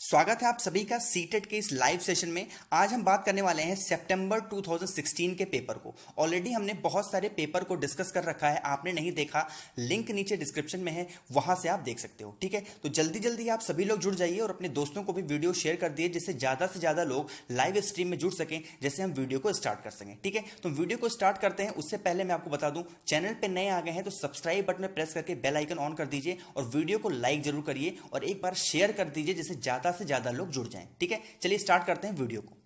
स्वागत है आप सभी का सीटेट के इस लाइव सेशन में। आज हम बात करने वाले हैं सितंबर 2016 के पेपर को। ऑलरेडी हमने बहुत सारे पेपर को डिस्कस कर रखा है, आपने नहीं देखा, लिंक नीचे डिस्क्रिप्शन में है, वहां से आप देख सकते हो। ठीक है, तो जल्दी जल्दी आप सभी लोग जुड़ जाइए और अपने दोस्तों को भी वीडियो शेयर कर दिए, जिससे ज्यादा से ज्यादा लोग लाइव स्ट्रीम में जुड़ सकें, जैसे हम वीडियो को स्टार्ट कर सकें। ठीक है, तो वीडियो को स्टार्ट करते हैं। उससे पहले मैं आपको बता दूं, चैनल पर नए आ गए हैं तो सब्सक्राइब बटन में प्रेस करके बेल आइकन ऑन कर दीजिए और वीडियो को लाइक जरूर करिए और एक बार शेयर कर दीजिए, जिससे ज्यादा से ज्यादा लोग जुड़ जाएं। ठीक है, चलिए स्टार्ट करते हैं वीडियो को।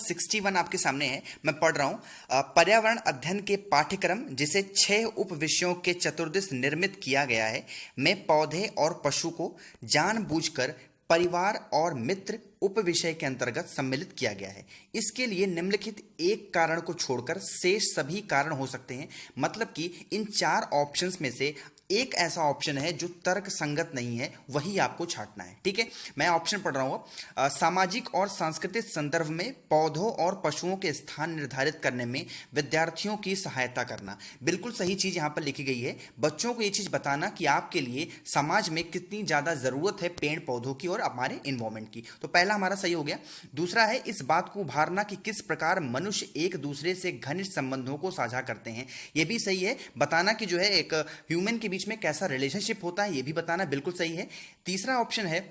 61 आपके सामने है, मैं पढ़ रहा हूं। पर्यावरण अध्ययन के पाठ्यक्रम, जिसे 6 उप विषयों के चतुर्दिश निर्मित किया गया है, में पौधे और पशु को जानबूझकर परिवार और मित्र उप विषय के अंतर्गत सम्मिलित किया गया है। इसके लिए निम्नलिखित एक कारण को छोड़कर शेष सभी कारण हो सकते हैं। मतलब कि इन 4 ऑप्शंस में से एक ऐसा ऑप्शन है जो तर्क संगत नहीं है, वही आपको छांटना है। ठीक है, मैं ऑप्शन पढ़ रहा हूं। सामाजिक और सांस्कृतिक संदर्भ में पौधों और पशुओं के स्थान निर्धारित करने में विद्यार्थियों की सहायता करना। बिल्कुल सही चीज यहां पर लिखी गई है। बच्चों को यह चीज बताना कि आपके लिए समाज में कितनी ज्यादा जरूरत है पेड़ पौधों की और हमारे इन्वायरमेंट की। तो पहला हमारा सही हो गया। दूसरा है इस बात को उभारना कि किस प्रकार मनुष्य एक दूसरे से घनिष्ठ संबंधों को साझा करते हैं। यह भी सही है। बताना कि जो है एक ह्यूमन के बीच में कैसा रिलेशनशिप होता है, यह भी बताना बिल्कुल सही है। तीसरा ऑप्शन है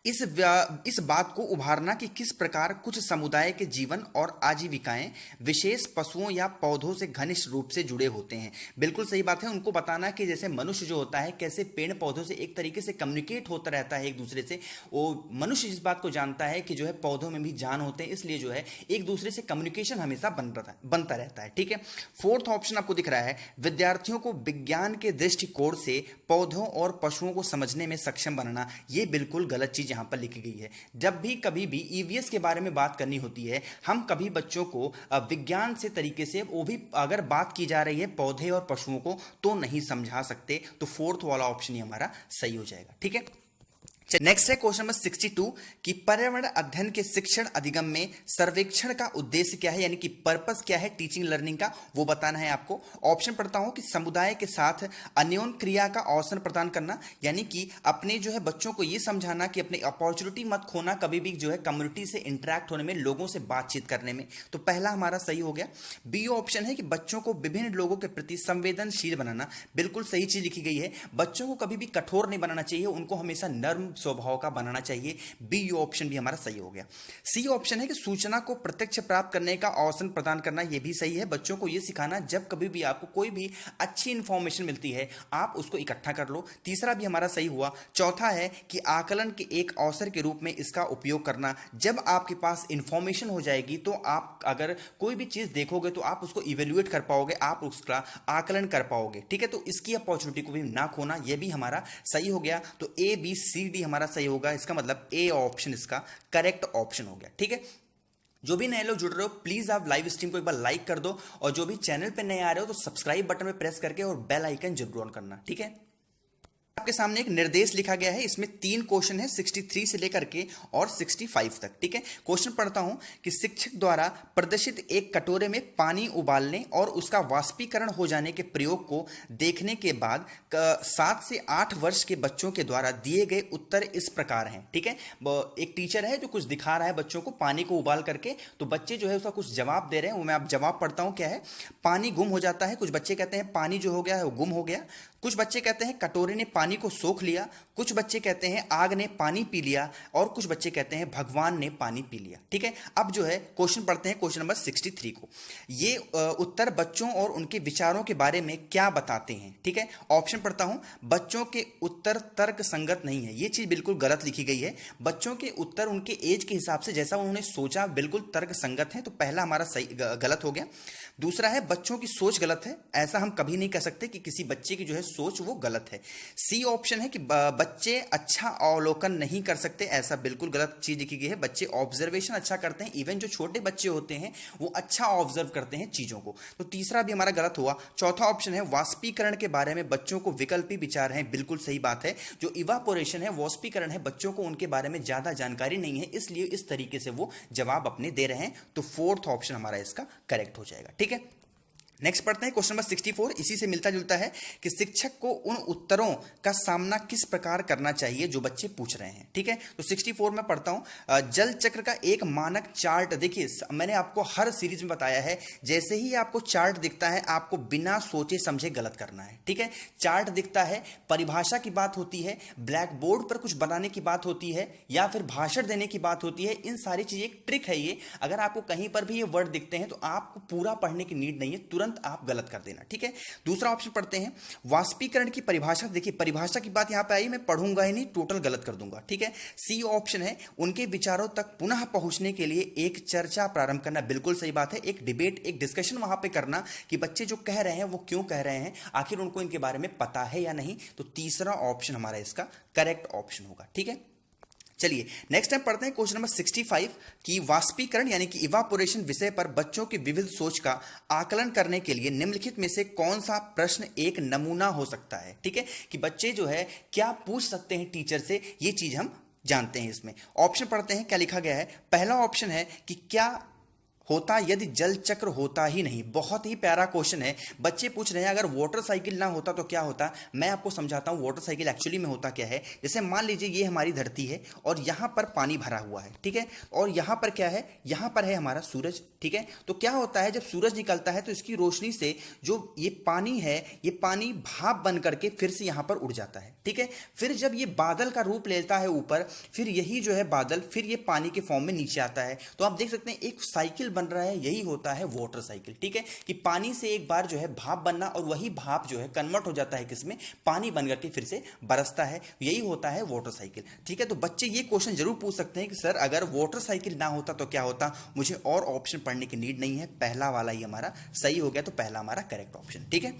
इस बात को उभारना कि किस प्रकार कुछ समुदाय के जीवन और आजीविकाएं विशेष पशुओं या पौधों से घनिष्ठ रूप से जुड़े होते हैं। बिल्कुल सही बात है। उनको बताना कि जैसे मनुष्य जो होता है कैसे पेड़ पौधों से एक तरीके से कम्युनिकेट होता रहता है एक दूसरे से। वो मनुष्य इस बात को जानता है कि जो है पौधों में भी जान होते हैं, इसलिए जो है एक दूसरे से कम्युनिकेशन हमेशा बनता रहता है। ठीक है, फोर्थ ऑप्शन आपको दिख रहा है, विद्यार्थियों को विज्ञान के दृष्टिकोण से पौधों और पशुओं को समझने में सक्षम बनाना। यह बिल्कुल गलत चीज यहां पर लिखी गई है। जब भी कभी भी ईवीएस के बारे में बात करनी होती है, हम कभी बच्चों को विज्ञान से तरीके से, वो भी अगर बात की जा रही है पौधे और पशुओं को, तो नहीं समझा सकते। तो फोर्थ वाला ऑप्शन ही हमारा सही हो जाएगा। ठीक है, नेक्स्ट है क्वेश्चन नंबर 62 कि पर्यावरण अध्ययन के शिक्षण अधिगम में सर्वेक्षण का उद्देश्य क्या है, यानी कि पर्पस क्या है टीचिंग लर्निंग का, वो बताना है आपको। ऑप्शन पढ़ता हूं कि समुदाय के साथ अन्योन्य क्रिया का अवसर प्रदान करना, यानी कि अपने जो है बच्चों को ये समझाना कि अपनी अपॉर्चुनिटी मत खोना कभी भी, जो है कम्युनिटी से इंटरेक्ट होने में, लोगों से बातचीत करने में। तो पहला हमारा सही हो गया। बी ऑप्शन है कि बच्चों को विभिन्न लोगों के प्रति संवेदनशील बनाना। बिल्कुल सही चीज लिखी गई है। बच्चों को कभी भी कठोर नहीं बनाना चाहिए, उनको हमेशा नर्म स्वभाव का बनाना चाहिए। बी ऑप्शन भी हमारा सही हो गया। सी ऑप्शन है कि सूचना को प्रत्यक्ष प्राप्त करने का अवसर प्रदान करना। यह भी सही है। बच्चों को यह सिखाना जब कभी भी आपको कोई भी अच्छी इंफॉर्मेशन मिलती है आप उसको इकट्ठा कर लो। तीसरा भी हमारा सही हुआ। चौथा है कि आकलन के एक अवसर के रूप में इसका उपयोग करना। जब आपके पास इंफॉर्मेशन हो जाएगी तो आप अगर कोई भी चीज देखोगे तो आप उसको इवेल्युएट कर पाओगे, आप उसका आकलन कर पाओगे। ठीक है, तो इसकी अपॉर्चुनिटी को भी ना खोना, यह भी हमारा सही हो गया। तो ए बी सी डी हमारा सही होगा। इसका मतलब ए ऑप्शन इसका करेक्ट ऑप्शन हो गया। ठीक है, जो भी नए लोग जुड़ रहे हो प्लीज आप लाइव स्ट्रीम को एक बार लाइक कर दो और जो भी चैनल पे नए आ रहे हो तो सब्सक्राइब बटन में प्रेस करके और बेल आइकन जरूर ऑन करना। ठीक है, आपके सामने एक निर्देश लिखा गया है। इसमें 3 क्वेश्चन है 63 से लेकर के और 65 तक। ठीक है, क्वेश्चन पढ़ता हूं कि शिक्षक द्वारा प्रदर्शित एक कटोरे में पानी उबालने और उसका वाष्पीकरण हो जाने के प्रयोग को देखने के बाद 7 से 8 वर्ष के बच्चों के द्वारा दिए गए उत्तर इस प्रकार हैं। ठीक है, एक टीचर है जो कुछ दिखा रहा है बच्चों को पानी को उबाल करके, तो बच्चे जो है उसका कुछ जवाब दे रहे हैं। वो मैं आप जवाब पढ़ता हूं। क्या है, पानी गुम हो जाता है। कुछ बच्चे कहते हैं पानी जो हो गया है वो गुम हो गया। कुछ बच्चे कहते हैं कटोरे ने पानी को सोख लिया। कुछ बच्चे कहते हैं आग ने पानी पी लिया और कुछ बच्चे कहते हैं भगवान ने पानी पी लिया। ठीक है, अब जो है क्वेश्चन पढ़ते हैं क्वेश्चन नंबर 63 को। ये उत्तर बच्चों और उनके विचारों के बारे में क्या बताते हैं। ठीक है, ऑप्शन पढ़ता हूं। बच्चों के उत्तर तर्क संगत नहीं है। ये चीज बिल्कुल गलत लिखी गई है। बच्चों के उत्तर उनके एज के हिसाब से जैसा उन्होंने सोचा बिल्कुल तर्क संगत है। तो पहला हमारा सही गलत हो गया। दूसरा है बच्चों की सोच गलत है। ऐसा हम कभी नहीं कह सकते कि किसी बच्चे की जो है सोच वो गलत है। सी ऑप्शन है कि बच्चे अच्छा अवलोकन नहीं कर सकते। ऐसा बिल्कुल गलत चीज लिखी गई है। बच्चे ऑब्जर्वेशन अच्छा करते हैं। इवन जो छोटे बच्चे होते हैं वो अच्छा ऑब्जर्व करते हैं चीजों को। तो तीसरा भी हमारा गलत हुआ। चौथा ऑप्शन है वाष्पीकरण के बारे में बच्चों को विकल्पी विचार है। बिल्कुल सही बात है। जो इवापोरेशन है, वाष्पीकरण है, बच्चों को उनके बारे में ज्यादा जानकारी नहीं है, इसलिए इस तरीके से वो जवाब अपने दे रहे हैं। तो फोर्थ ऑप्शन हमारा इसका करेक्ट हो जाएगा। ठीक है, नेक्स्ट पढ़ते हैं क्वेश्चन नंबर 64, इसी से मिलता जुलता है कि शिक्षक को उन उत्तरों का सामना किस प्रकार करना चाहिए जो बच्चे पूछ रहे हैं। ठीक है, तो 64 में पढ़ता हूं, जल चक्र का एक मानक चार्ट। देखिए मैंने आपको हर सीरीज में बताया है, जैसे ही आपको चार्ट दिखता है आपको बिना सोचे समझे गलत करना है। ठीक है, चार्ट दिखता है, परिभाषा की बात होती है, ब्लैक बोर्ड पर कुछ बनाने की बात होती है, या फिर भाषण देने की बात होती है, इन सारी चीजें एक ट्रिक है ये। अगर आपको कहीं पर भी ये वर्ड दिखते हैं तो आपको पूरा पढ़ने की नीड नहीं है, तुरंत आप गलत कर देना। ठीक है, दूसरा ऑप्शन पढ़ते हैं, वाष्पीकरण की परिभाषा। देखिए परिभाषा की बात यहां पे आई, मैं पढ़ूंगा ही नहीं, टोटल गलत कर दूंगा। ठीक है, सी ऑप्शन है, उनके विचारों तक पुनः पहुंचने के लिए एक चर्चा प्रारंभ करना। बिल्कुल सही बात है, एक डिबेट, एक डिस्कशन वहां पे करना कि बच्चे जो कह रहे हैं वो क्यों कह रहे हैं, आखिर उनको इनके बारे में पता है या नहीं। तो तीसरा ऑप्शन हमारा इसका करेक्ट ऑप्शन होगा। ठीक है, चलिए नेक्स्ट टाइम पढ़ते हैं क्वेश्चन नंबर 65 की वाष्पीकरण यानी कि इवापोरेशन विषय पर बच्चों की विविध सोच का आकलन करने के लिए निम्नलिखित में से कौन सा प्रश्न एक नमूना हो सकता है। ठीक है, कि बच्चे जो है क्या पूछ सकते हैं टीचर से, ये चीज हम जानते हैं। इसमें ऑप्शन पढ़ते हैं, क्या लिखा गया है। पहला ऑप्शन है कि क्या होता यदि जल चक्र होता ही नहीं। बहुत ही प्यारा क्वेश्चन है, बच्चे पूछ रहे हैं अगर वाटर साइकिल ना होता तो क्या होता। मैं आपको समझाता हूं वाटर साइकिल एक्चुअली में होता क्या है। जैसे मान लीजिए ये हमारी धरती है और यहां पर पानी भरा हुआ है। ठीक है, और यहां पर क्या है, यहां पर है हमारा सूरज। ठीक है, तो क्या होता है जब सूरज निकलता है तो इसकी रोशनी से जो ये पानी है, ये पानी भाप बन करके फिर से यहां पर उड़ जाता है। ठीक है, फिर जब ये बादल का रूप लेता है ऊपर, फिर यही जो है बादल फिर ये पानी के फॉर्म में नीचे आता है। तो आप देख सकते हैं एक साइकिल बन रहा है, यही होता है वाटर साइकिल। ठीक है, कि पानी से एक बार जो है भाप बनना और वही भाप जो है कन्वर्ट हो जाता है किसमें, पानी बन करके फिर से बरसता है, यही होता है वाटर साइकिल। ठीक है, तो बच्चे ये क्वेश्चन जरूर पूछ सकते हैं कि सर अगर वाटर साइकिल ना होता तो क्या होता। मुझे और ऑप्शन पढ़ने की नीड नहीं है, पहला वाला ही हमारा सही हो गया, तो पहला हमारा करेक्ट ऑप्शन। ठीक है,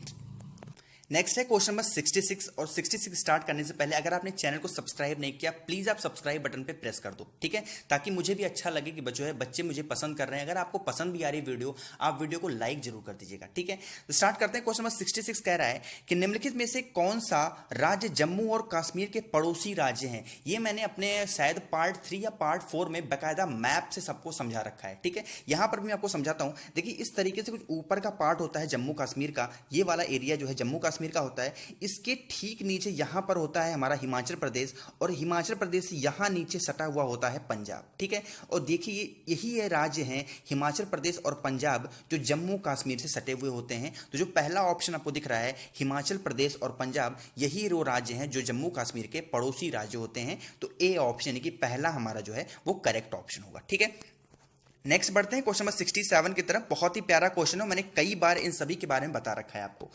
नेक्स्ट है क्वेश्चन नंबर 66 और 66 स्टार्ट करने से पहले अगर आपने चैनल को सब्सक्राइब नहीं किया प्लीज आप सब्सक्राइब बटन पे प्रेस कर दो। ठीक है, ताकि मुझे भी अच्छा लगे कि बच्चे मुझे पसंद कर रहे हैं। अगर आपको पसंद भी आ रही वीडियो, आप वीडियो को लाइक जरूर कर दीजिएगा। ठीक है, तो स्टार्ट करते हैं। क्वेश्चन नंबर 66 कह रहा है कि निम्नलिखित में से कौन सा राज्य जम्मू और कश्मीर के पड़ोसी राज्य हैं। ये मैंने अपने शायद पार्ट 3 या पार्ट 4 में बाकायदा मैप से सबको समझा रखा है। ठीक है, यहां पर भी आपको समझाता हूं। देखिए इस तरीके से कुछ ऊपर का पार्ट होता है जम्मू कश्मीर का, ये वाला एरिया जो है जम्मू कश्मीर का होता है। इसके ठीक नीचे यहां पर होता है हमारा हिमाचल प्रदेश, और हिमाचल प्रदेश से यहां नीचे सटा हुआ होता है पंजाब। ठीक है, और देखिए यही ये राज्य हैं हिमाचल प्रदेश और पंजाब जो जम्मू कश्मीर से सटे हुए होते हैं। तो जो पहला ऑप्शन आपको दिख रहा है हिमाचल प्रदेश और पंजाब, यही वो राज्य हैं जो जम्मू कश्मीर के पड़ोसी राज्य होते हैं। तो ए ऑप्शन यानी कि पहला हमारा जो है वो करेक्ट ऑप्शन होगा। ठीक है, नेक्स्ट बढ़ते हैं क्वेश्चन नंबर 67 की तरफ। बहुत ही प्यारा क्वेश्चन है, मैंने कई बार इन सभी के बारे में बता रखा है आपको।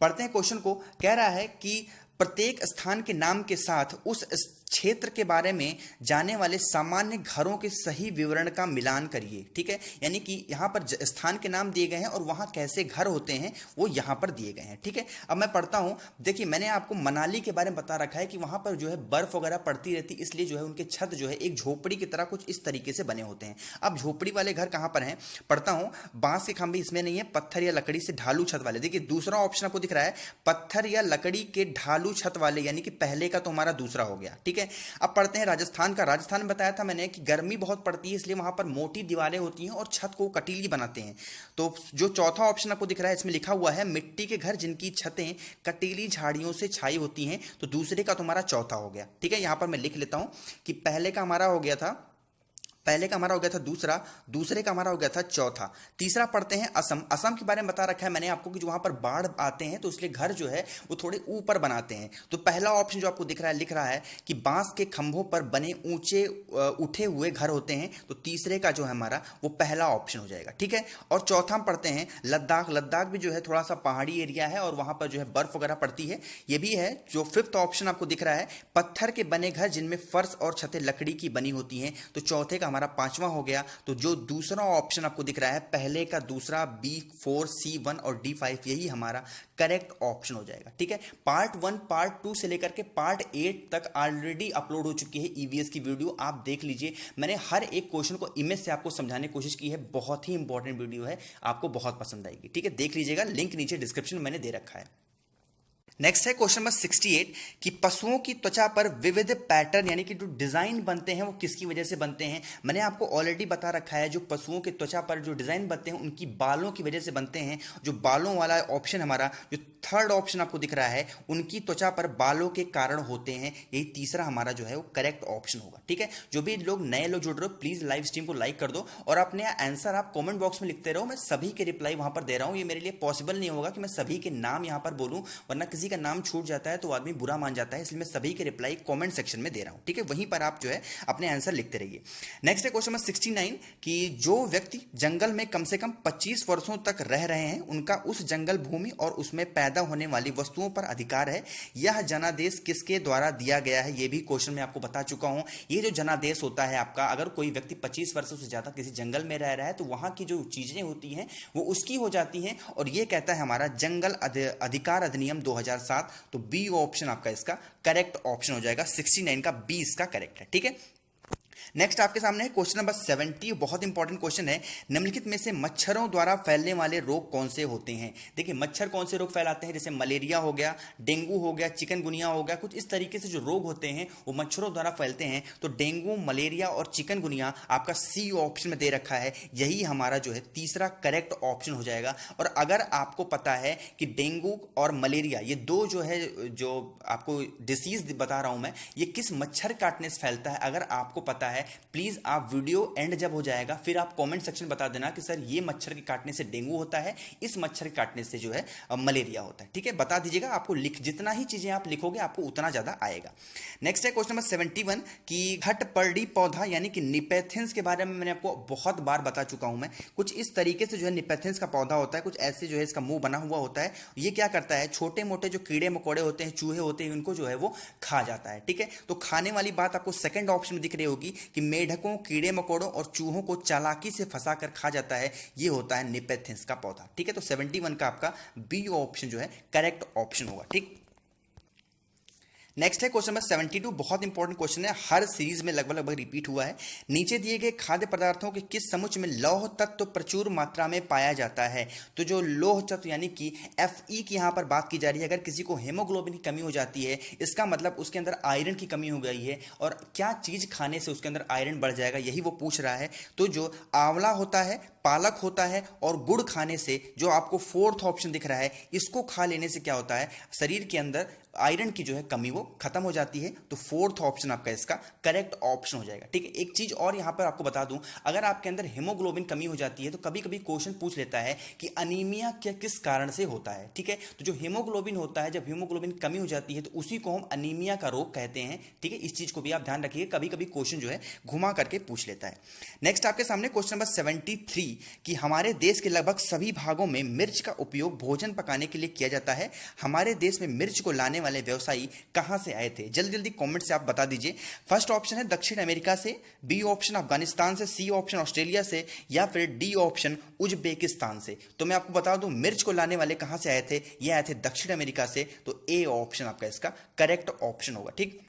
पढ़ते हैं क्वेश्चन को। कह रहा है कि प्रत्येक स्थान के नाम के साथ उस क्षेत्र के बारे में जाने वाले सामान्य घरों के सही विवरण का मिलान करिए। ठीक है, यानी कि यहां पर स्थान के नाम दिए गए हैं और वहां कैसे घर होते हैं वो यहां पर दिए गए हैं। ठीक है, अब मैं पढ़ता हूं। देखिए मैंने आपको मनाली के बारे में बता रखा है कि वहां पर जो है बर्फ वगैरह पड़ती रहती, इसलिए जो है उनके छत जो है एक झोपड़ी की तरह कुछ इस तरीके से बने होते हैं। अब झोपड़ी वाले घर कहां पर हैं, पढ़ता हूं। बांस के खंभे इसमें नहीं है, पत्थर या लकड़ी से ढालू छत वाले। देखिए दूसरा ऑप्शन आपको दिख रहा है पत्थर या लकड़ी के ढालू छत वाले, यानी कि पहले का तो हमारा दूसरा हो गया। ठीक है, अब पढ़ते हैं राजस्थान का। राजस्थान में बताया था मैंने कि गर्मी बहुत पड़ती है, इसलिए वहां पर मोटी दीवारें होती हैं और छत को कटीली बनाते हैं। तो जो चौथा ऑप्शन आपको दिख रहा है इसमें लिखा हुआ है मिट्टी के घर जिनकी छतें कटीली झाड़ियों से छाई होती हैं। तो दूसरे का तो हमारा चौथा हो गया। ठीक है, यहां पर मैं लिख लेता हूं कि पहले का हमारा हो गया था दूसरा, दूसरे का हमारा हो गया था चौथा, तीसरा पढ़ते हैं असम। असम के बारे में बता रखा है मैंने आपको कि जो वहां पर बाढ़ आते हैं तो इसलिए घर जो है वो थोड़े ऊपर बनाते हैं। तो पहला ऑप्शन जो आपको दिख रहा है लिख रहा है कि बांस के खंभों पर बने ऊंचे उठे हुए घर होते हैं। तो तीसरे का जो है हमारा वो पहला ऑप्शन हो जाएगा। ठीक है, और चौथा हम पढ़ते हैं लद्दाख। लद्दाख भी जो है थोड़ा सा पहाड़ी एरिया है और वहां पर जो है बर्फ वगैरह पड़ती है, ये भी है। जो फिफ्थ ऑप्शन आपको दिख रहा है पत्थर के बने घर जिनमें फर्श और छतें लकड़ी की बनी होती हैं। तो चौथे का हमारा पांचवा हो गया। तो जो दूसरा ऑप्शन आपको दिख रहा है पहले का दूसरा, B4, C1 और D5, यही हमारा करेक्ट ऑप्शन हो जाएगा। ठीक है, पार्ट 1, पार्ट 2 से लेकर के पार्ट 8 तक ऑलरेडी अपलोड हो चुकी है ईवीएस की वीडियो, आप देख लीजिए। मैंने हर एक क्वेश्चन को इमेज से आपको समझाने की कोशिश की है, बहुत ही इंपॉर्टेंट वीडियो है, आपको बहुत पसंद आएगी। ठीक है, देख लीजिएगा, लिंक नीचे डिस्क्रिप्शन में मैंने दे रखा है। नेक्स्ट है क्वेश्चन नंबर 68 कि पशुओं की त्वचा पर विविध पैटर्न यानी कि जो डिजाइन बनते हैं वो किसकी वजह से बनते हैं। मैंने आपको ऑलरेडी बता रखा है जो पशुओं की त्वचा पर जो डिजाइन बनते हैं उनकी बालों की वजह से बनते हैं। जो बालों वाला ऑप्शन हमारा जो थर्ड ऑप्शन आपको दिख रहा है, उनकी त्वचा पर बालों के कारण होते हैं, यही तीसरा हमारा जो है वो करेक्ट ऑप्शन होगा। ठीक है, जो भी लोग नए लोग जुड़ रहे हो प्लीज लाइव स्ट्रीम को लाइक कर दो और अपने आंसर आप कमेंट बॉक्स में लिखते रहो। मैं सभी के रिप्लाई वहां पर दे रहा हूं। ये मेरे लिए पॉसिबल नहीं होगा कि मैं सभी के नाम यहां पर बोलूं, वरना किसी का नाम छूट जाता है तो आदमी बुरा मान जाता है। इसलिए मैं सभी के रिप्लाई कमेंट सेक्शन में दे रहा हूं। ठीक है, वहीं पर आप जो है अपने आंसर लिखते रहिए। नेक्स्ट है क्वेश्चन नंबर 69 कि जो व्यक्ति जंगल में कम से कम 25 वर्षों तक रह रहे हैं उनका उस जंगल भूमि और उसमें पैदा होने वाली वस्तुओं पर अधिकार है। यह जनादेश किसके द्वारा दिया गया है, यह भी क्वेश्चन में आपको बता चुका हूं। ये जो जनादेश होता है आपका, अगर कोई व्यक्ति 25 वर्षों से ज्यादा किसी जंगल में रह रहा है तो वहां की जो चीजें होती हैं वो उसकी हो जाती हैं, और ये कहता है हमारा जंगल अधिकार अधिनियम 2007। तो बी ऑप्शन आपका इसका करेक्ट ऑप्शन हो जाएगा। 69 का बी इसका करेक्ट है। ठीक है, नेक्स्ट आपके सामने है क्वेश्चन नंबर 70। बहुत इंपॉर्टेंट क्वेश्चन है। निम्नलिखित में से मच्छरों द्वारा फैलने वाले रोग कौन से होते हैं। देखिए मच्छर कौन से रोग फैलाते हैं, जैसे मलेरिया हो गया, डेंगू हो गया, चिकनगुनिया हो गया, कुछ इस तरीके से जो रोग होते हैं वो मच्छरों द्वारा फैलते हैं। तो डेंगू, मलेरिया और चिकनगुनिया आपका सी ऑप्शन में दे रखा है, यही हमारा जो है तीसरा करेक्ट ऑप्शन हो जाएगा। और अगर आपको पता है कि डेंगू और मलेरिया ये दो जो है, जो आपको डिसीज बता रहा हूं मैं, ये किस मच्छर काटने से फैलता है, अगर आपको पता है प्लीज आप वीडियो एंड जब हो जाएगा फिर आप कमेंट सेक्शन बता देना कि सर ये मच्छर के काटने से डेंगू होता है, इस मच्छर के काटने से जो है मलेरिया होता है। ठीक है, बता दीजिएगा। आपको जितना ही चीजें आप लिखोगे आपको उतना ज्यादा आएगा। नेक्स्ट है क्वेश्चन नंबर 71 कि घटपर्डी पौधा यानी कि निपेथिन्स के बारे में मैंने आपको बहुत बार बता चुका हूं मैं। कुछ इस तरीके से जो है निपेथिन्स का पौधा होता है, कुछ ऐसे जो है इसका मुंह बना हुआ होता है। ये क्या करता है, छोटे मोटे जो कीड़े मकोड़े होते हैं, चूहे होते हैं, उनको जो है वो खा जाता है। ठीक है, तो खाने वाली बात आपको सेकंड ऑप्शन में दिख रही होगी कि मेढकों, कीड़े मकोड़ों और चूहों को चालाकी से फंसाकर खा जाता है, ये होता है निपेथिन्स का पौधा। ठीक है, तो 71 का आपका बी ऑप्शन जो है करेक्ट ऑप्शन होगा। ठीक, नेक्स्ट है क्वेश्चन नंबर 72। बहुत इंपॉर्टेंट क्वेश्चन है, हर सीरीज में लगभग रिपीट हुआ है। नीचे दिए गए खाद्य पदार्थों के किस समुच्चय में लौह तत्व प्रचुर मात्रा में पाया जाता है। तो जो लौह तत्व यानी कि Fe की यहां पर बात की जा रही है। अगर किसी को हेमोग्लोबिन की कमी हो जाती है, इसका मतलब उसके अंदर आयरन की कमी हो गई है, और क्या चीज खाने से उसके अंदर आयरन बढ़ जाएगा, यही वो पूछ रहा है। तो जो आंवला होता है, पालक होता है और गुड़ खाने से, जो आपको फोर्थ ऑप्शन दिख रहा है, इसको खा लेने से क्या होता है, शरीर के अंदर आयरन की जो है कमी वो खत्म हो जाती है। तो फोर्थ ऑप्शन आपका इसका करेक्ट ऑप्शन हो जाएगा। ठीक है, एक चीज और यहां पर आपको बता दूं, अगर आपके अंदर हीमोग्लोबिन कमी हो जाती है तो कभी कभी क्वेश्चन पूछ लेता है कि अनीमिया क्या किस कारण से होता है। ठीक है, तो जो हीमोग्लोबिन होता है, जब हीमोग्लोबिन कमी हो जाती है तो उसी को हम अनीमिया का रोग कहते हैं। ठीक है, इस चीज को भी आप ध्यान रखिए, कभी कभी क्वेश्चन जो है घुमा करके पूछ लेता है। नेक्स्ट आपके सामने क्वेश्चन नंबर 73 कि हमारे देश के लगभग सभी भागों में मिर्च का उपयोग भोजन पकाने के लिए किया जाता है। हमारे देश में मिर्च को लाने वाले व्यवसायी कहां से आए थे। जल्दी जल्दी कमेंट से आप बता दीजिए। फर्स्ट ऑप्शन है दक्षिण अमेरिका से, बी ऑप्शन अफगानिस्तान से, सी ऑप्शन ऑस्ट्रेलिया से, या फिर डी ऑप्शन उज्बेकिस्तान से। तो मैं आपको बता दूं मिर्च को लाने वाले कहां से आए थे, ये आए थे दक्षिण अमेरिका से। तो ए ऑप्शन आपका इसका करेक्ट ऑप्शन होगा। ठीक,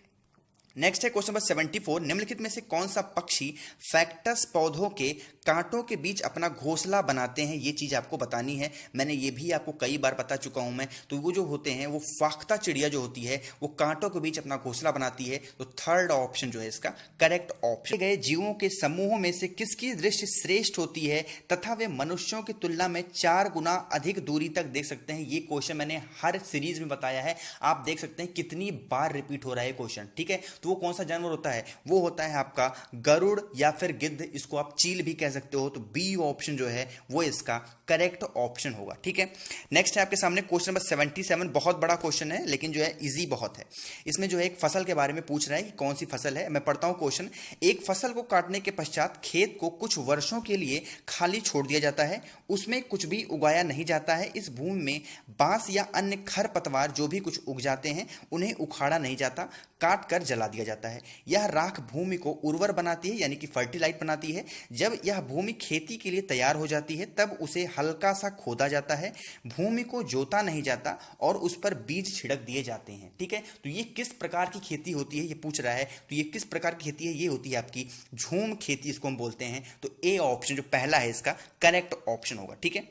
नेक्स्ट है क्वेश्चन नंबर 74। निम्नलिखित में से कौन सा पक्षी फैक्टस पौधों के कांटों के बीच अपना घोंसला बनाते हैं, ये चीज आपको बतानी है। मैंने ये भी आपको कई बार बता चुका हूं मैं। तो वो जो होते हैं, वो फाख्ता चिड़िया जो होती है, वो कांटों के बीच अपना घोंसला बनाती है। तो थर्ड ऑप्शन जो है इसका करेक्ट ऑप्शन। गए जीवों के समूहों में से किसकी दृष्टि श्रेष्ठ होती है तथा वे मनुष्यों की तुलना में 4 गुना अधिक दूरी तक देख सकते हैं। ये क्वेश्चन मैंने हर सीरीज में बताया है, आप देख सकते हैं कितनी बार रिपीट हो रहा है क्वेश्चन। ठीक है, तो वो कौन सा जानवर होता है, वो होता है आपका गरुड़ या फिर गिद्ध, इसको आप चील भी कह सकते हो। तो बी ऑप्शन जो है वो इसका करेक्ट ऑप्शन होगा। ठीक है, नेक्स्ट है आपके सामने क्वेश्चन नंबर 77। बहुत बड़ा क्वेश्चन है लेकिन जो है इजी बहुत है। इसमें जो है एक फसल के बारे में पूछ रहा है कि कौन सी फसल है। मैं पढ़ता हूं क्वेश्चन। एक फसल को काटने के पश्चात खेत को कुछ वर्षों के लिए खाली छोड़ दिया जाता है, उसमें कुछ भी उगाया नहीं जाता है। इस भूमि में बांस या अन्य खरपतवार जो भी कुछ उग जाते हैं उन्हें उखाड़ा नहीं जाता, काट कर जला दिया जाता है। यह राख भूमि को उर्वर बनाती है यानी कि फर्टिलाइज बनाती है। जब यह भूमि खेती के लिए तैयार हो जाती है तब उसे हल्का सा खोदा जाता है, भूमि को जोता नहीं जाता और उस पर बीज छिड़क दिए जाते हैं। ठीक है, तो ये किस प्रकार की खेती होती है ये पूछ रहा है। तो ये किस प्रकार की खेती है, ये होती है आपकी झूम खेती, इसको हम बोलते हैं। तो ए ऑप्शन जो पहला है इसका करेक्ट ऑप्शन होगा। ठीक है,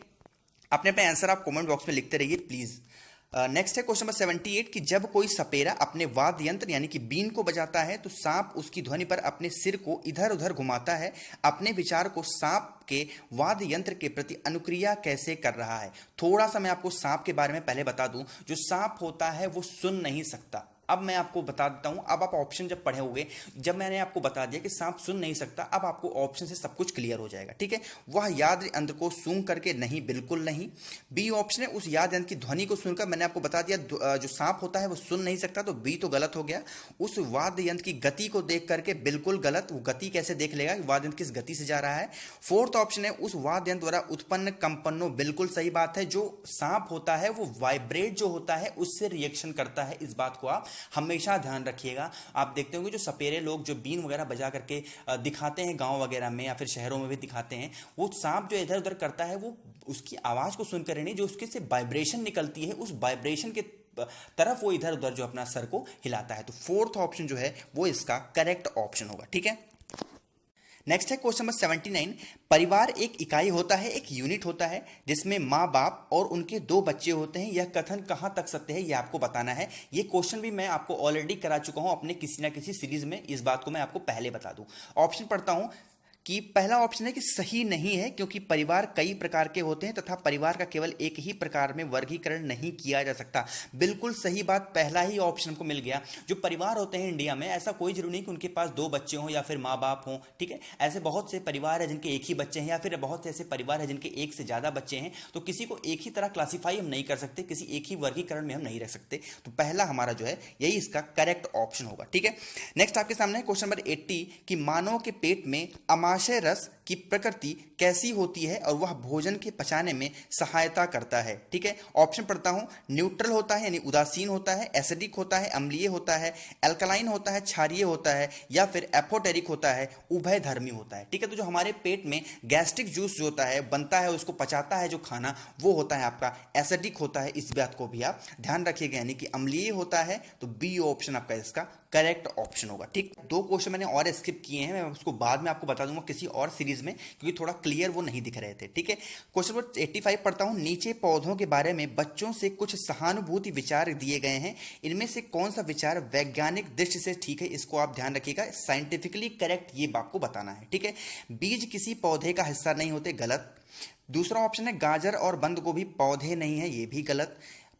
अपने आंसर आप कमेंट बॉक्स में लिखते रहिए प्लीज। नेक्स्ट है क्वेश्चन नंबर 78 कि जब कोई सपेरा अपने वाद्य यंत्र यानी कि बीन को बजाता है तो सांप उसकी ध्वनि पर अपने सिर को इधर उधर घुमाता है। अपने विचार को सांप के वाद्य यंत्र के प्रति अनुक्रिया कैसे कर रहा है। थोड़ा सा मैं आपको सांप के बारे में पहले बता दूं। जो सांप होता है वो सुन नहीं सकता। अब मैं आपको बता देता हूं। अब आप ऑप्शन जब पढ़े होंगे, जब मैंने आपको बता दिया कि सांप सुन नहीं सकता, अब आपको ऑप्शन से सब कुछ क्लियर हो जाएगा। ठीक है, वह याद यंत्र को सूंघ करके नहीं, बिल्कुल नहीं। बी ऑप्शन है उस याद यंत्र की ध्वनि को सुनकर। मैंने आपको बता दिया जो सांप होता है वो सुन नहीं सकता, तो बी तो गलत हो गया। उस वाद्य यंत्र की गति को देख करके, बिल्कुल गलत। वो गति कैसे देख लेगा कि वाद्य यंत्र किस गति से जा रहा है। फोर्थ ऑप्शन है उस वाद्य यंत्र द्वारा उत्पन्न कंपनों, बिल्कुल सही बात है। जो सांप होता है वो वाइब्रेट जो होता है उससे रिएक्शन करता है। इस बात को आप हमेशा ध्यान रखिएगा। आप देखते होंगे जो सपेरे लोग जो बीन वगैरह बजा करके दिखाते हैं गांव वगैरह में या फिर शहरों में भी दिखाते हैं, वो सांप जो इधर उधर करता है वो उसकी आवाज को सुनकर नहीं, जो उसके से वाइब्रेशन निकलती है उस वाइब्रेशन के तरफ वो इधर उधर जो अपना सर को हिलाता है। तो फोर्थ ऑप्शन जो है वो इसका करेक्ट ऑप्शन होगा। ठीक है, नेक्स्ट है क्वेश्चन नंबर 79। परिवार एक इकाई होता है, एक यूनिट होता है जिसमें माँ बाप और उनके 2 बच्चे होते हैं। यह कथन कहां तक सत्य है, यह आपको बताना है। यह क्वेश्चन भी मैं आपको ऑलरेडी करा चुका हूं अपने किसी ना किसी सीरीज में। इस बात को मैं आपको पहले बता दूं। ऑप्शन पढ़ता हूं कि पहला ऑप्शन है कि सही नहीं है, क्योंकि परिवार कई प्रकार के होते हैं तथा परिवार का केवल एक ही प्रकार में वर्गीकरण नहीं किया जा सकता। बिल्कुल सही बात, पहला ही ऑप्शन हमको मिल गया। जो परिवार होते हैं इंडिया में, ऐसा कोई जरूरी नहीं कि उनके पास 2 बच्चे हों या फिर माँ बाप हों। ठीक है, ऐसे बहुत से परिवार है जिनके एक ही बच्चे हैं, या फिर बहुत से ऐसे परिवार है जिनके एक से ज्यादा बच्चे हैं। तो किसी को एक ही तरह क्लासीफाई हम नहीं कर सकते, किसी एक ही वर्गीकरण में हम नहीं रख सकते। तो पहला हमारा जो है यही इसका करेक्ट ऑप्शन होगा। ठीक है, नेक्स्ट आपके सामने है क्वेश्चन नंबर 80 कि मानव के पेट में आमाशय रस की प्रकृति कैसी होती है और वह भोजन के पचाने में सहायता करता है। ठीक है, ऑप्शन पढ़ता हूं। न्यूट्रल होता है यानी उदासीन होता है, एसिडिक होता है, अम्लीय होता है, एल्कलाइन होता है, क्षारीय होता है, या फिर एपोटेरिक होता है, उभयधर्मी होता है। ठीक है, तो जो हमारे पेट में गैस्ट्रिक जूस जो होता है बनता है, उसको पचाता है जो खाना, वो होता है आपका एसिडिक होता है। इस बात को भी आप ध्यान रखिएगा, यानी कि अम्लीय होता है। तो बी ऑप्शन आपका इसका करेक्ट ऑप्शन होगा। ठीक, 2 क्वेश्चन मैंने और स्किप किए हैं, मैं उसको बाद में आपको बता दूंगा किसी और सीरीज में, क्योंकि थोड़ा क्लियर वो नहीं दिख रहे थे। ठीक है, क्वेश्चन नंबर 85 पढ़ता हूं। नीचे पौधों के बारे में बच्चों से कुछ सहानुभूति विचार दिए गए हैं, इनमें से कौन सा विचार वैज्ञानिक दृष्टि से ठीक है, इसको आप ध्यान रखिएगा। साइंटिफिकली करेक्ट ये आपको बताना है। ठीक है, बीज किसी पौधे का हिस्सा नहीं होते, गलत। दूसरा ऑप्शन है गाजर और बंद गोभी पौधे नहीं है, ये भी गलत।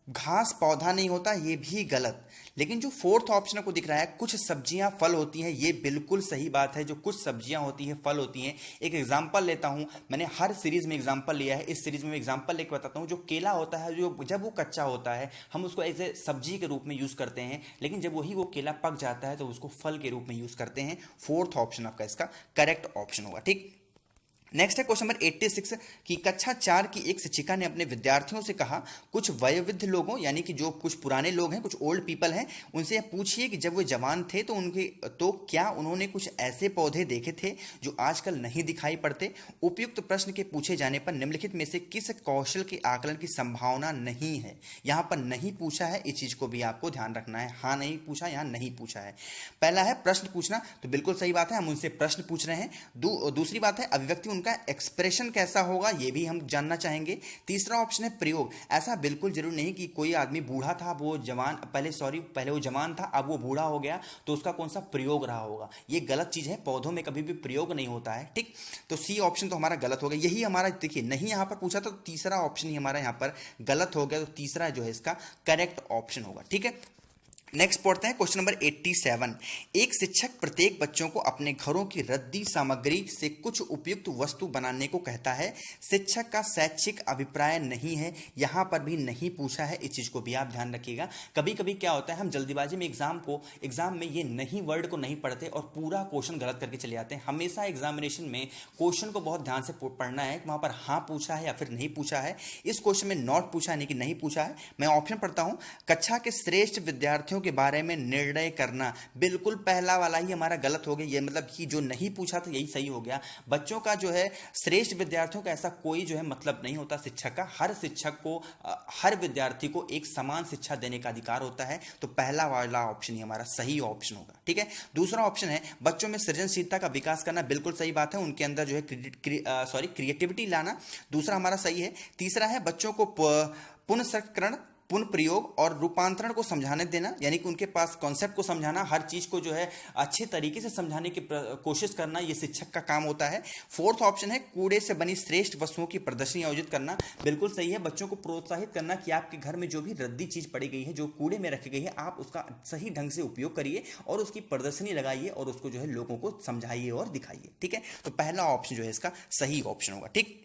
घास पौधा नहीं होता, ये भी गलत। लेकिन जो फोर्थ ऑप्शन आपको दिख रहा है कुछ सब्जियां फल होती हैं, ये बिल्कुल सही बात है। जो कुछ सब्जियां होती हैं फल होती हैं। एक एग्जांपल लेता हूं, मैंने हर सीरीज में एग्जांपल लिया है, इस सीरीज में एग्जांपल लेकर बताता हूं। जो केला होता है, जो जब वो कच्चा होता है हम उसको एज ए सब्जी के रूप में यूज करते हैं, लेकिन जब वही वो केला पक जाता है तो उसको फल के रूप में यूज करते हैं। फोर्थ ऑप्शन आपका इसका करेक्ट ऑप्शन होगा। ठीक, नेक्स्ट है क्वेश्चन नंबर 86 कि कक्षा 4 की एक शिक्षिका ने अपने विद्यार्थियों से कहा, कुछ वयोवृद्ध लोगों यानी कि जो कुछ पुराने लोग हैं, कुछ ओल्ड पीपल हैं, उनसे यह पूछिए कि जब वो जवान थे तो क्या उन्होंने कुछ ऐसे पौधे देखे थे जो आजकल नहीं दिखाई पड़ते। उपयुक्त प्रश्न के पूछे जाने पर निम्नलिखित में से किस कौशल के आकलन की संभावना नहीं है। यहां पर नहीं पूछा है, इस चीज को भी आपको ध्यान रखना है। हाँ नहीं पूछा, यहां नहीं पूछा है। पहला है प्रश्न पूछना, तो बिल्कुल सही बात है, हम उनसे प्रश्न पूछ रहे हैं। दूसरी बात है अभिव्यक्ति, उनका एक्सप्रेशन कैसा होगा, यह भी हम जानना चाहेंगे। तीसरा ऑप्शन है प्रयोग। ऐसा बिल्कुल जरूरी नहीं कि कोई आदमी बूढ़ा था, वो जवान पहले वो जवान था, अब वो बूढ़ा हो गया, तो उसका कौन सा प्रयोग रहा होगा। ये गलत चीज है, पौधों में कभी भी प्रयोग नहीं होता है। ठीक, तो सी ऑप्शन तो हमारा गलत हो गया। यही हमारा, देखिए नहीं यहां पर पूछा तो तीसरा ऑप्शन ही हमारा यहां पर गलत हो गया, तो तीसरा जो है इसका करेक्ट ऑप्शन होगा। ठीक है, नेक्स्ट पढ़ते हैं क्वेश्चन नंबर 87। एक शिक्षक प्रत्येक बच्चों को अपने घरों की रद्दी सामग्री से कुछ उपयुक्त वस्तु बनाने को कहता है। शिक्षक का शैक्षिक अभिप्राय नहीं है, यहां पर भी नहीं पूछा है, इस चीज को भी आप ध्यान रखिएगा। कभी कभी क्या होता है, हम जल्दीबाजी में एग्जाम में ये नहीं वर्ड को नहीं पढ़ते और पूरा क्वेश्चन गलत करके चले जाते हैं। हमेशा एग्जामिनेशन में क्वेश्चन को बहुत ध्यान से पढ़ना है, वहां पर हाँ पूछा है या फिर नहीं पूछा है। इस क्वेश्चन में नॉट पूछा है, नहीं पूछा है। मैं ऑप्शन पढ़ता हूं। कक्षा के श्रेष्ठ विद्यार्थियों के बारे में निर्णय करना, बिल्कुल पहला वाला ही हमारा गलत हो गया। ये मतलब कि जो नहीं पूछा था यही सही हो गया। बच्चों का जो है श्रेष्ठ विद्यार्थियों का ऐसा कोई जो है मतलब नहीं होता शिक्षक का। हर शिक्षक को, हर विद्यार्थी को एक समान शिक्षा देने का अधिकार होता है। तो पहला वाला ऑप्शन ही हमारा सही ऑप्शन होगा। ठीक है, दूसरा ऑप्शन है बच्चों में सृजनशीलता का विकास करना, बिल्कुल सही बात है। उनके अंदर जो है क्रिएटिविटी लाना, दूसरा हमारा सही है। तीसरा है बच्चों को पुनर्संस्करण पुनः प्रयोग और रूपांतरण को समझाने देना, यानी कि उनके पास कॉन्सेप्ट को समझाना, हर चीज को जो है अच्छे तरीके से समझाने की कोशिश करना, ये शिक्षक का काम होता है। फोर्थ ऑप्शन है कूड़े से बनी श्रेष्ठ वस्तुओं की प्रदर्शनी आयोजित करना। बिल्कुल सही है, बच्चों को प्रोत्साहित करना कि आपके घर में जो भी रद्दी चीज पड़ी गई है, जो कूड़े में रखी गई है, आप उसका सही ढंग से उपयोग करिए और उसकी प्रदर्शनी लगाइए और उसको जो है लोगों को समझाइए और दिखाइए। ठीक है, तो पहला ऑप्शन जो है इसका सही ऑप्शन होगा। ठीक,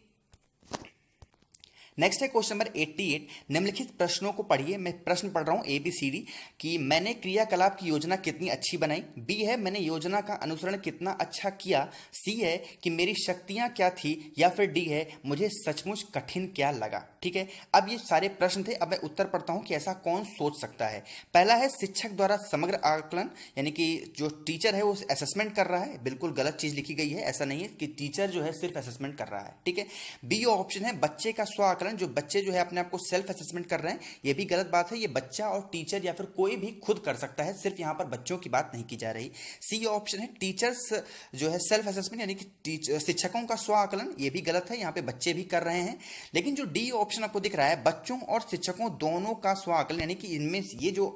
नेक्स्ट है क्वेश्चन नंबर 88। निम्नलिखित प्रश्नों को पढ़िए। मैं प्रश्न पढ़ रहा हूं ABCD कि मैंने क्रियाकलाप की योजना कितनी अच्छी बनाई, B है मैंने योजना का अनुसरण कितना अच्छा किया, C है कि मेरी शक्तियां क्या थी, या फिर D है मुझे सचमुच कठिन क्या लगा। ठीक है, अब ये सारे प्रश्न थे। अब मैं उत्तर पढ़ता हूं कि ऐसा कौन सोच सकता है। पहला है शिक्षक द्वारा समग्र आकलन, यानी कि जो टीचर है वो असेसमेंट कर रहा है। बिल्कुल गलत चीज लिखी गई है, ऐसा नहीं है कि टीचर जो है सिर्फ असेसमेंट कर रहा है। ठीक है, B ऑप्शन है बच्चे का स्व आकलन, जो बच्चे जो है अपने आप को सेल्फ असेसमेंट कर रहे हैं, ये भी गलत बात है। ये बच्चा और टीचर या फिर कोई भी खुद कर सकता है, सिर्फ यहां पर बच्चों की बात नहीं की जा रही। सी ऑप्शन है टीचर्स जो है सेल्फ असेसमेंट, यानी कि शिक्षकों का स्व आकलन, ये भी गलत है, यहां पे बच्चे भी कर रहे हैं। लेकिन जो डी ऑप्शन आपको दिख रहा है बच्चों और शिक्षकों दोनों का स्व आकलन, यानी कि इनमें ये जो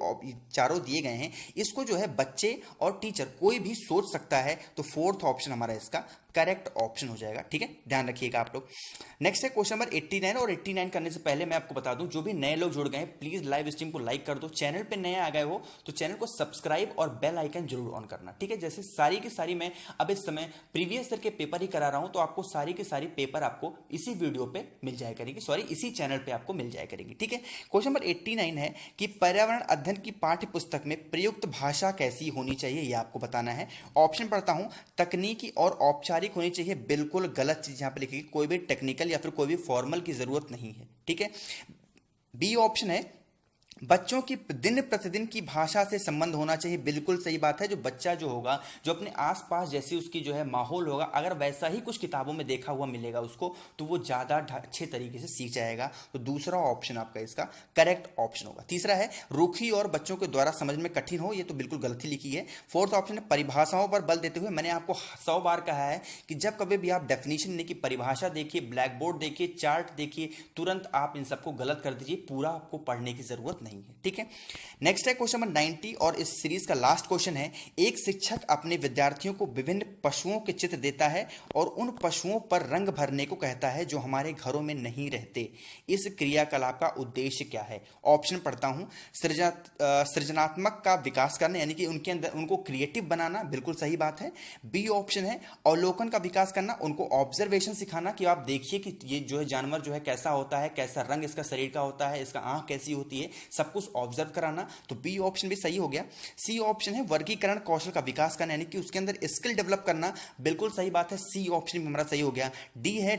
चारों दिए गए हैं इसको जो है बच्चे और टीचर कोई भी सोच सकता है, तो फोर्थ ऑप्शन हमारा इसका करेक्ट ऑप्शन हो जाएगा। ठीक है, ध्यान रखिएगा आप लोग। नेक्स्ट है क्वेश्चन नंबर 89, और 89 करने से पहले मैं आपको बता दूं जो भी नए लोग जुड़ गए हैं प्लीज लाइव स्ट्रीम को लाइक कर दो। चैनल पे नए आ गए हो तो चैनल को सब्सक्राइब और बेल आइकन जरूर ऑन करना। ठीक है, जैसे सारी की सारी मैं अब इस समय प्रीवियस ईयर के पेपर ही करा रहा हूं, तो आपको सारी की सारी पेपर आपको इसी वीडियो पे मिल जाया करेगी, सॉरी इसी चैनल पे आपको मिल जाया करेगी। ठीक है, क्वेश्चन नंबर 89 है कि पर्यावरण अध्ययन की पाठ्य पुस्तक में प्रयुक्त भाषा कैसी होनी चाहिए, यह आपको बताना है। ऑप्शन पढ़ता हूं, तकनीकी और औपचारिक होनी चाहिए। बिल्कुल गलत चीज यहां पे लिखी, कोई भी टेक्निकल या फिर कोई भी फॉर्मल की जरूरत नहीं है। ठीक है, बी ऑप्शन है बच्चों की दिन प्रतिदिन की भाषा से संबंध होना चाहिए। बिल्कुल सही बात है, जो बच्चा जो होगा, जो अपने आसपास जैसी उसकी जो है माहौल होगा, अगर वैसा ही कुछ किताबों में देखा हुआ मिलेगा उसको, तो वो ज्यादा अच्छे तरीके से सीख जाएगा। तो दूसरा ऑप्शन आपका इसका करेक्ट ऑप्शन होगा। तीसरा है रूखी और बच्चों के द्वारा समझ में कठिन हो, ये तो बिल्कुल गलती लिखी है। फोर्थ ऑप्शन है परिभाषाओं पर बल देते हुए। मैंने आपको 100 बार कहा है कि जब कभी भी आप डेफिनेशन यानी कि परिभाषा देखिए, ब्लैक बोर्ड देखिए, चार्ट देखिए, तुरंत आप इन सबको गलत कर दीजिए, पूरा आपको पढ़ने की जरूरत नहीं है। ठीक है, नेक्स्ट है क्वेश्चन नंबर 90 और इस सीरीज का लास्ट क्वेश्चन है। एक शिक्षक अपने विद्यार्थियों को विभिन्न पशुओं के चित्र देता है और उन पशुओं पर रंग भरने को कहता है जो हमारे घरों में नहीं रहते। इस क्रियाकलाप का उद्देश्य क्या है? ऑप्शन पढ़ता हूं, सृजनात्मक का विकास करना, यानी कि उनके अंदर उनको क्रिएटिव बनाना, बिल्कुल सही बात है। बी ऑप्शन है अवलोकन का विकास करना, उनको ऑब्जर्वेशन सिखाना कि आप देखिए कि ये जो है जानवर जो है कैसा होता है, कैसा रंग इसका शरीर का होता है, इसका आंख कैसी होती है, सब कुछ ऑब्जर्व कराना। तो बी ऑप्शन भी सही हो गया। सी ऑप्शन है वर्गीकरण कौशल का विकास करना, यानी कि उसके अंदर स्किल डेवलप करना, बिल्कुल सही बात है, सी ऑप्शन भी हमारा सही हो गया। डी है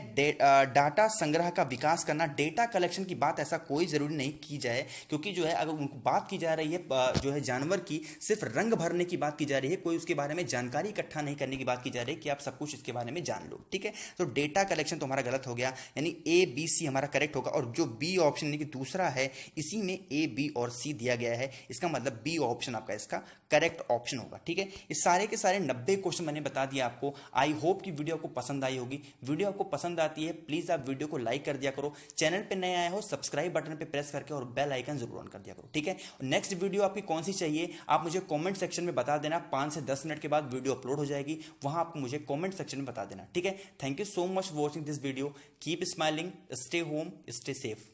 डाटा संग्रह का विकास करना, डेटा कलेक्शन की बात ऐसा कोई जरूरी नहीं की जाए, क्योंकि जो है अगर उनको बात की जा रही है जो है जानवर की, सिर्फ रंग भरने की बात की जा रही है, कोई उसके बारे में जानकारी इकट्ठा नहीं करने की बात की जा रही है कि आप सब कुछ इसके बारे में जान लो। ठीक है, तो डेटा कलेक्शन तो हमारा गलत हो गया, यानी ए बी सी हमारा करेक्ट होगा। और जो बी ऑप्शन यानी कि दूसरा है, इसी में ए बी और सी दिया गया है, इसका मतलब बी ऑप्शन आपका इसका करेक्ट ऑप्शन होगा। ठीक है, इस सारे के सारे 90 क्वेश्चन मैंने बता दिया आपको। आई होप कि वीडियो आपको पसंद आई होगी। वीडियो आपको पसंद आती है प्लीज आप वीडियो को लाइक कर दिया करो, चैनल पे नए आए हो सब्सक्राइब बटन पे प्रेस करके और बेल आइकन जरूर ऑन कर दिया करो। ठीक है, नेक्स्ट वीडियो आपकी कौन सी चाहिए आप मुझे कमेंट सेक्शन में बता देना। 5 से 10 मिनट के बाद वीडियो अपलोड हो जाएगी, वहां आपको मुझे कमेंट सेक्शन में बता देना। ठीक है, thank you so much for watching this video. Keep smiling, stay home, stay safe.